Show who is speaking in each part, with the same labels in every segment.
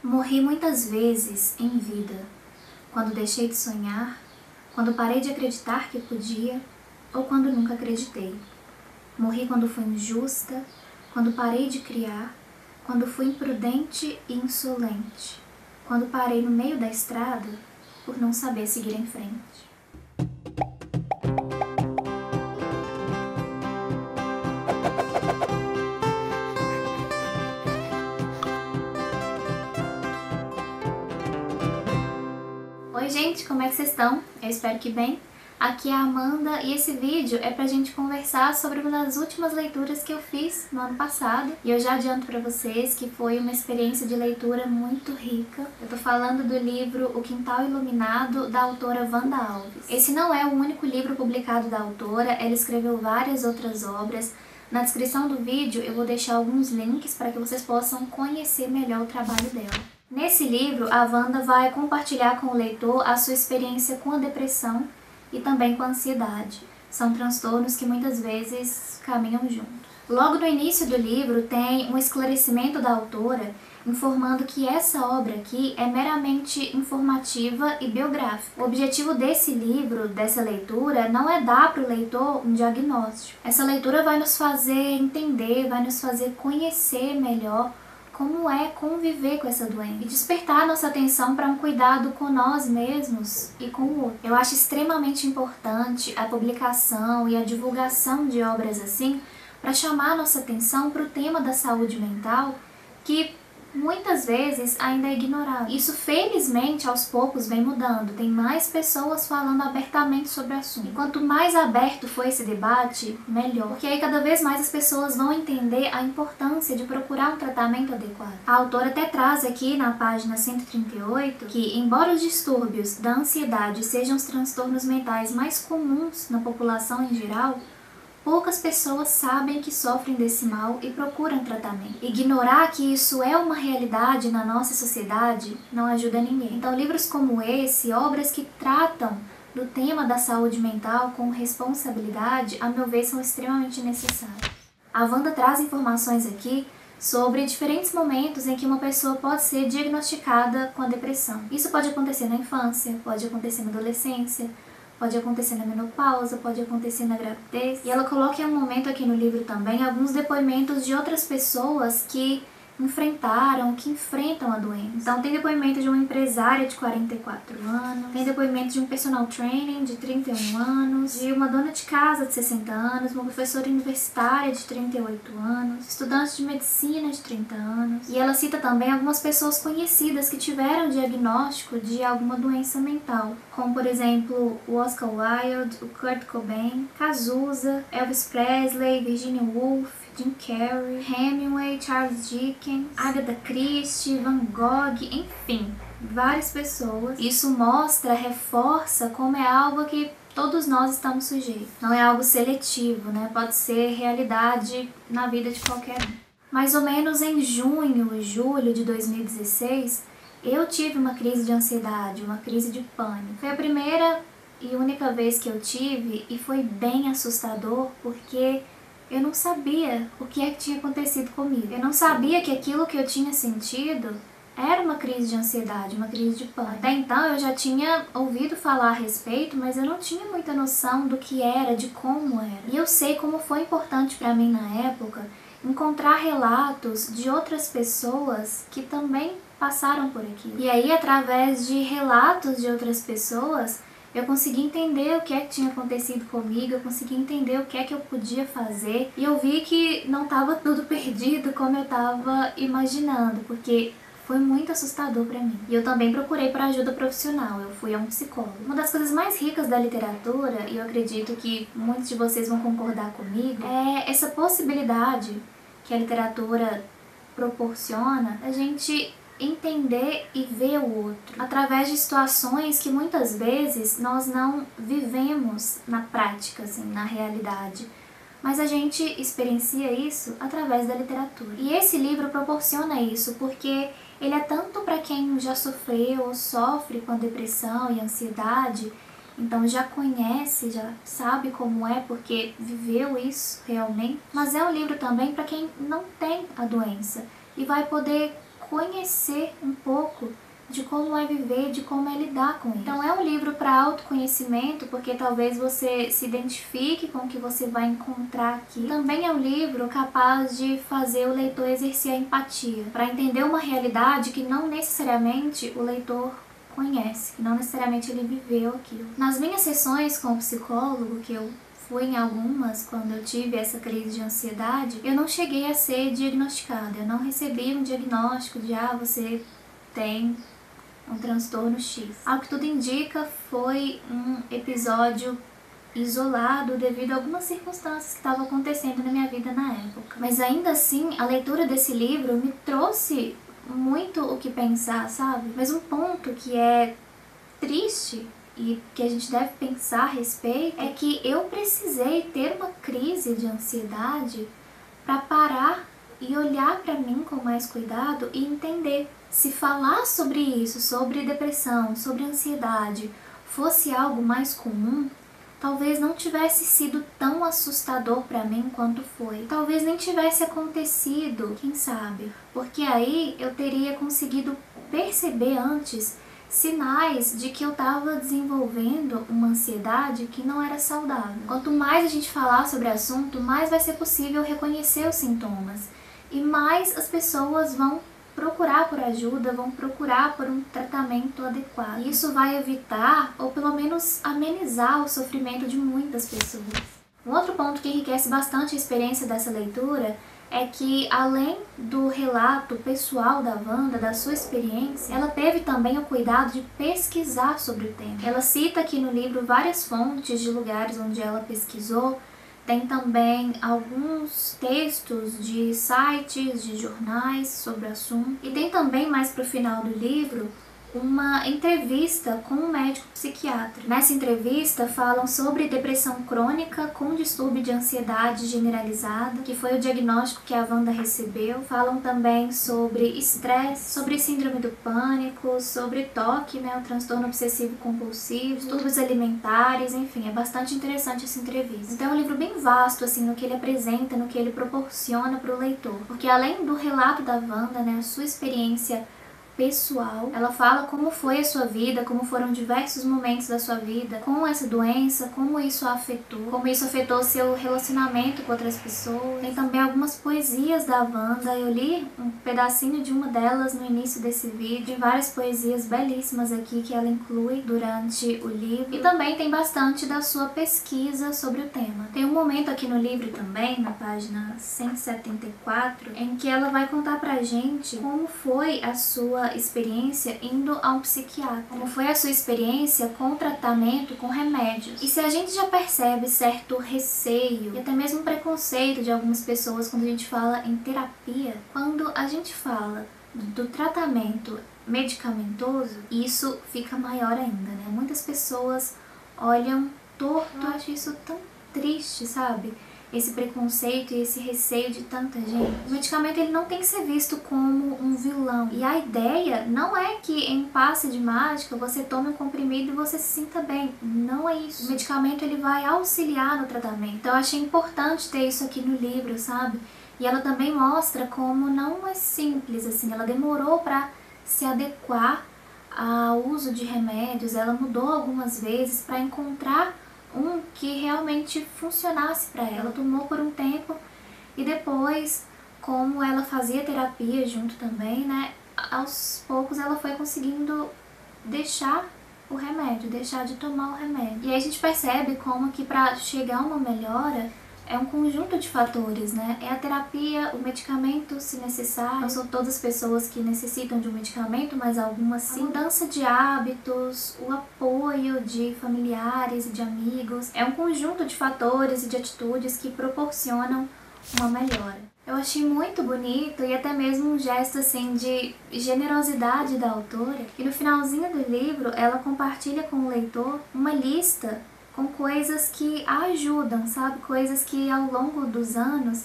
Speaker 1: Morri muitas vezes em vida, quando deixei de sonhar, quando parei de acreditar que podia, ou quando nunca acreditei. Morri quando fui injusta, quando parei de criar, quando fui imprudente e insolente, quando parei no meio da estrada por não saber seguir em frente. Oi gente, como é que vocês estão? Eu espero que bem. Aqui é a Amanda e esse vídeo é pra gente conversar sobre uma das últimas leituras que eu fiz no ano passado. E eu já adianto pra vocês que foi uma experiência de leitura muito rica. Eu tô falando do livro O Quintal Iluminado, da autora Wanda Alves. Esse não é o único livro publicado da autora, ela escreveu várias outras obras. Na descrição do vídeo eu vou deixar alguns links para que vocês possam conhecer melhor o trabalho dela. Nesse livro, a Wanda vai compartilhar com o leitor a sua experiência com a depressão e também com a ansiedade. São transtornos que muitas vezes caminham juntos. Logo no início do livro tem um esclarecimento da autora informando que essa obra aqui é meramente informativa e biográfica. O objetivo desse livro, dessa leitura, não é dar para o leitor um diagnóstico. Essa leitura vai nos fazer entender, vai nos fazer conhecer melhor como é conviver com essa doença e despertar nossa atenção para um cuidado com nós mesmos e com o outro. Eu acho extremamente importante a publicação e a divulgação de obras assim para chamar nossa atenção para o tema da saúde mental, que muitas vezes ainda é ignorado. Isso felizmente aos poucos vem mudando, tem mais pessoas falando abertamente sobre o assunto. E quanto mais aberto for esse debate, melhor. Porque aí cada vez mais as pessoas vão entender a importância de procurar um tratamento adequado. A autora até traz aqui na página 138 que, embora os distúrbios da ansiedade sejam os transtornos mentais mais comuns na população em geral, poucas pessoas sabem que sofrem desse mal e procuram tratamento. Ignorar que isso é uma realidade na nossa sociedade não ajuda ninguém. Então, livros como esse, obras que tratam do tema da saúde mental com responsabilidade, a meu ver, são extremamente necessários. A Wanda traz informações aqui sobre diferentes momentos em que uma pessoa pode ser diagnosticada com a depressão. Isso pode acontecer na infância, pode acontecer na adolescência, pode acontecer na menopausa, pode acontecer na gravidez. E ela coloca em um momento aqui no livro também alguns depoimentos de outras pessoas que enfrentaram, que enfrentam a doença. Então tem depoimento de uma empresária de 44 anos, tem depoimento de um personal trainer de 31 anos, de uma dona de casa de 60 anos, uma professora universitária de 38 anos, estudante de medicina de 30 anos. E ela cita também algumas pessoas conhecidas que tiveram diagnóstico de alguma doença mental, como por exemplo o Oscar Wilde, o Kurt Cobain, Cazuza, Elvis Presley, Virginia Woolf, Jim Carrey, Hemingway, Charles Dickens, Agatha Christie, Van Gogh, enfim, várias pessoas. Isso mostra, reforça como é algo que todos nós estamos sujeitos. Não é algo seletivo, né? Pode ser realidade na vida de qualquer um. Mais ou menos em junho, julho de 2016, eu tive uma crise de ansiedade, uma crise de pânico. Foi a primeira e única vez que eu tive e foi bem assustador porque eu não sabia o que é que tinha acontecido comigo. Eu não sabia que aquilo que eu tinha sentido era uma crise de ansiedade, uma crise de pânico. Até então eu já tinha ouvido falar a respeito, mas eu não tinha muita noção do que era, de como era. E eu sei como foi importante para mim na época encontrar relatos de outras pessoas que também passaram por aquilo. E aí, através de relatos de outras pessoas, eu consegui entender o que é que tinha acontecido comigo, eu consegui entender o que é que eu podia fazer e eu vi que não estava tudo perdido como eu estava imaginando, porque foi muito assustador para mim. E eu também procurei por ajuda profissional, eu fui a um psicólogo. Uma das coisas mais ricas da literatura, e eu acredito que muitos de vocês vão concordar comigo, é essa possibilidade que a literatura proporciona a gente entender e ver o outro através de situações que muitas vezes nós não vivemos na prática, assim, na realidade, mas a gente experiencia isso através da literatura. E esse livro proporciona isso porque ele é tanto para quem já sofreu ou sofre com depressão e ansiedade, então já conhece, já sabe como é porque viveu isso realmente, mas é um livro também para quem não tem a doença e vai poder conhecer um pouco de como é viver, de como é lidar com isso. Então é um livro para autoconhecimento, porque talvez você se identifique com o que você vai encontrar aqui. Também é um livro capaz de fazer o leitor exercer a empatia, para entender uma realidade que não necessariamente o leitor conhece, que não necessariamente ele viveu aquilo. Nas minhas sessões com o psicólogo, que eu fui em algumas quando eu tive essa crise de ansiedade, eu não cheguei a ser diagnosticada, eu não recebi um diagnóstico de você tem um transtorno X. Ao que tudo indica, foi um episódio isolado devido a algumas circunstâncias que estavam acontecendo na minha vida na época. Mas ainda assim, a leitura desse livro me trouxe muito o que pensar, sabe? Mas um ponto que é triste e que a gente deve pensar a respeito é que eu precisei ter uma crise de ansiedade para parar e olhar para mim com mais cuidado e entender. Se falar sobre isso, sobre depressão, sobre ansiedade, fosse algo mais comum, talvez não tivesse sido tão assustador para mim quanto foi. Talvez nem tivesse acontecido, quem sabe? Porque aí eu teria conseguido perceber antes sinais de que eu estava desenvolvendo uma ansiedade que não era saudável. Quanto mais a gente falar sobre o assunto, mais vai ser possível reconhecer os sintomas e mais as pessoas vão procurar por ajuda, vão procurar por um tratamento adequado. E isso vai evitar, ou pelo menos amenizar, o sofrimento de muitas pessoas. Um outro ponto que enriquece bastante a experiência dessa leitura é que, além do relato pessoal da Wanda, da sua experiência, ela teve também o cuidado de pesquisar sobre o tema. Ela cita aqui no livro várias fontes de lugares onde ela pesquisou. Tem também alguns textos de sites, de jornais sobre o assunto. E tem também, mais para o final do livro, uma entrevista com um médico psiquiatra. Nessa entrevista falam sobre depressão crônica com distúrbio de ansiedade generalizada, que foi o diagnóstico que a Wanda recebeu. Falam também sobre estresse, sobre síndrome do pânico, sobre TOC, o transtorno obsessivo compulsivo, distúrbios alimentares, enfim, é bastante interessante essa entrevista. Então é um livro bem vasto, assim, no que ele apresenta, no que ele proporciona para o leitor. Porque além do relato da Wanda, a sua experiência pessoal, ela fala como foi a sua vida, como foram diversos momentos da sua vida com essa doença, como isso a afetou, como isso afetou seu relacionamento com outras pessoas. Tem também algumas poesias da Wanda, eu li um pedacinho de uma delas no início desse vídeo, várias poesias belíssimas aqui que ela inclui durante o livro, e também tem bastante da sua pesquisa sobre o tema. Tem um momento aqui no livro também, na página 174, em que ela vai contar pra gente como foi a sua experiência indo a um psiquiatra, como foi a sua experiência com tratamento com remédios. E se a gente já percebe certo receio e até mesmo preconceito de algumas pessoas quando a gente fala em terapia, quando a gente fala do tratamento medicamentoso, isso fica maior ainda, Muitas pessoas olham torto. Eu acho isso tão triste, sabe? Esse preconceito e esse receio de tanta gente. O medicamento ele não tem que ser visto como um vilão. E a ideia não é que em passe de mágica você tome um comprimido e você se sinta bem. Não é isso. O medicamento ele vai auxiliar no tratamento. Então eu achei importante ter isso aqui no livro, sabe? E ela também mostra como não é simples assim. Ela demorou para se adequar ao uso de remédios. Ela mudou algumas vezes para encontrar um que realmente funcionasse para ela. Ela tomou por um tempo e depois, como ela fazia terapia junto também, aos poucos ela foi conseguindo deixar o remédio, deixar de tomar o remédio. E aí a gente percebe como que para chegar a uma melhora é um conjunto de fatores, É a terapia, o medicamento, se necessário. Não são todas as pessoas que necessitam de um medicamento, mas algumas sim. A mudança de hábitos, o apoio de familiares e de amigos. É um conjunto de fatores e de atitudes que proporcionam uma melhora. Eu achei muito bonito e até mesmo um gesto assim de generosidade da autora. E no finalzinho do livro, ela compartilha com o leitor uma lista com coisas que a ajudam, sabe? Coisas que ao longo dos anos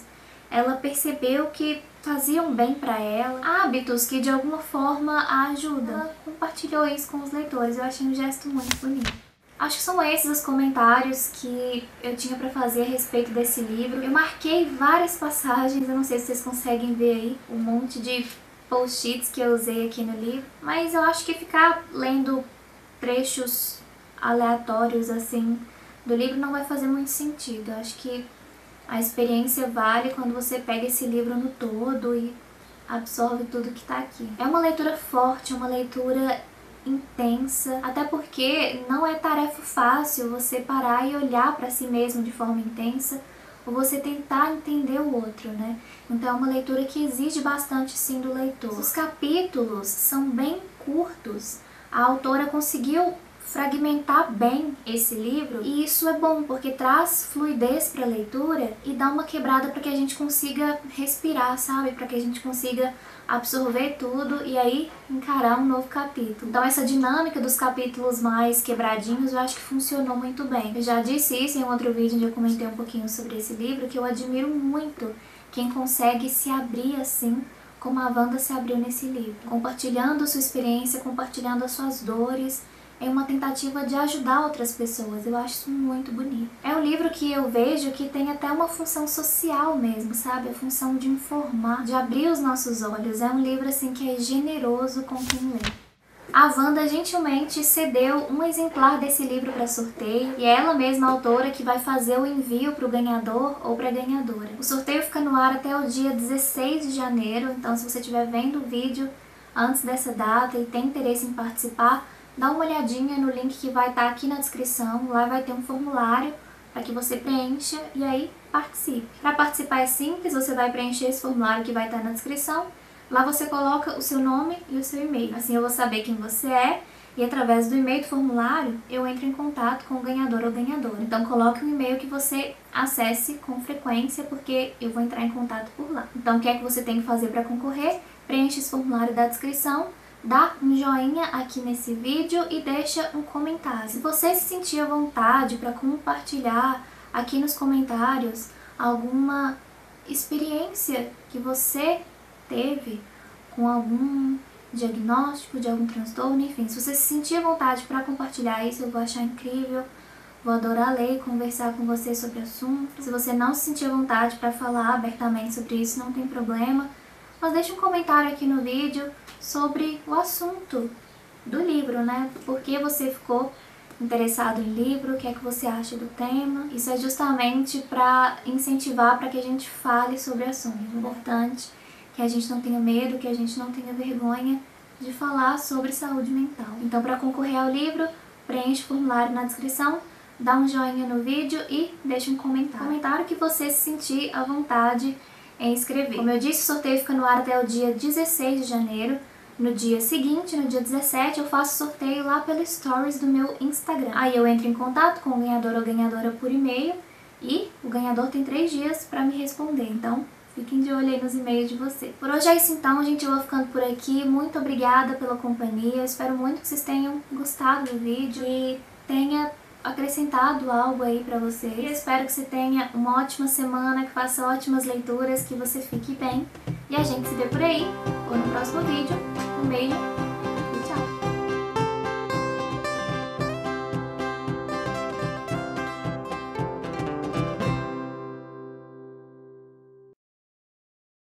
Speaker 1: ela percebeu que faziam bem para ela, hábitos que de alguma forma a ajudam. Ela compartilhou isso com os leitores, eu achei um gesto muito bonito. Acho que são esses os comentários que eu tinha para fazer a respeito desse livro. Eu marquei várias passagens, eu não sei se vocês conseguem ver aí, um monte de post-its que eu usei aqui no livro, mas eu acho que ficar lendo trechos aleatórios assim do livro não vai fazer muito sentido. Eu acho que a experiência vale quando você pega esse livro no todo e absorve tudo que tá aqui. É uma leitura forte, uma leitura intensa, até porque não é tarefa fácil você parar e olhar para si mesmo de forma intensa ou você tentar entender o outro, né? Então é uma leitura que exige bastante sim do leitor. Os capítulos são bem curtos, a autora conseguiu fragmentar bem esse livro e isso é bom porque traz fluidez para a leitura e dá uma quebrada para que a gente consiga respirar, sabe? Para que a gente consiga absorver tudo e aí encarar um novo capítulo. Então essa dinâmica dos capítulos mais quebradinhos eu acho que funcionou muito bem. Eu já disse isso em um outro vídeo onde eu comentei um pouquinho sobre esse livro, que eu admiro muito quem consegue se abrir assim como a Wanda se abriu nesse livro, compartilhando sua experiência, compartilhando as suas dores, é uma tentativa de ajudar outras pessoas. Eu acho isso muito bonito. É um livro que eu vejo que tem até uma função social mesmo, sabe? A função de informar, de abrir os nossos olhos. É um livro assim que é generoso com quem lê. A Wanda gentilmente cedeu um exemplar desse livro para sorteio e é ela mesma, a autora, que vai fazer o envio para o ganhador ou para a ganhadora. O sorteio fica no ar até o dia 16 de janeiro, então se você estiver vendo o vídeo antes dessa data e tem interesse em participar, dá uma olhadinha no link que vai estar aqui na descrição, lá vai ter um formulário para que você preencha e aí participe. Para participar é simples, você vai preencher esse formulário que vai estar na descrição, lá você coloca o seu nome e o seu e-mail, assim eu vou saber quem você é e através do e-mail do formulário eu entro em contato com o ganhador ou ganhadora. Então coloque um e-mail que você acesse com frequência porque eu vou entrar em contato por lá. Então o que é que você tem que fazer para concorrer? Preencha esse formulário da descrição, dá um joinha aqui nesse vídeo e deixa um comentário. Se você se sentir à vontade para compartilhar aqui nos comentários alguma experiência que você teve com algum diagnóstico de algum transtorno, enfim, se você se sentir à vontade para compartilhar isso, eu vou achar incrível, vou adorar ler e conversar com você sobre o assunto. Se você não se sentir à vontade para falar abertamente sobre isso, não tem problema, mas deixa um comentário aqui no vídeo sobre o assunto do livro, né? Por que você ficou interessado em livro, o que é que você acha do tema. Isso é justamente para incentivar para que a gente fale sobre assunto. É importante que a gente não tenha medo, que a gente não tenha vergonha de falar sobre saúde mental. Então, para concorrer ao livro, preenche o formulário na descrição, dá um joinha no vídeo e deixa um comentário. Comentário que você se sentir à vontade em escrever. Como eu disse, o sorteio fica no ar até o dia 16 de janeiro. No dia seguinte, no dia 17, eu faço sorteio lá pelo Stories do meu Instagram. Aí eu entro em contato com o ganhador ou ganhadora por e-mail e o ganhador tem 3 dias para me responder. Então, fiquem de olho aí nos e-mails de vocês. Por hoje é isso então, gente. Eu vou ficando por aqui. Muito obrigada pela companhia. Eu espero muito que vocês tenham gostado do vídeo e tenha acrescentado algo aí pra vocês. Eu espero que você tenha uma ótima semana, que faça ótimas leituras, que você fique bem. E a gente se vê por aí, ou no próximo vídeo. Um beijo.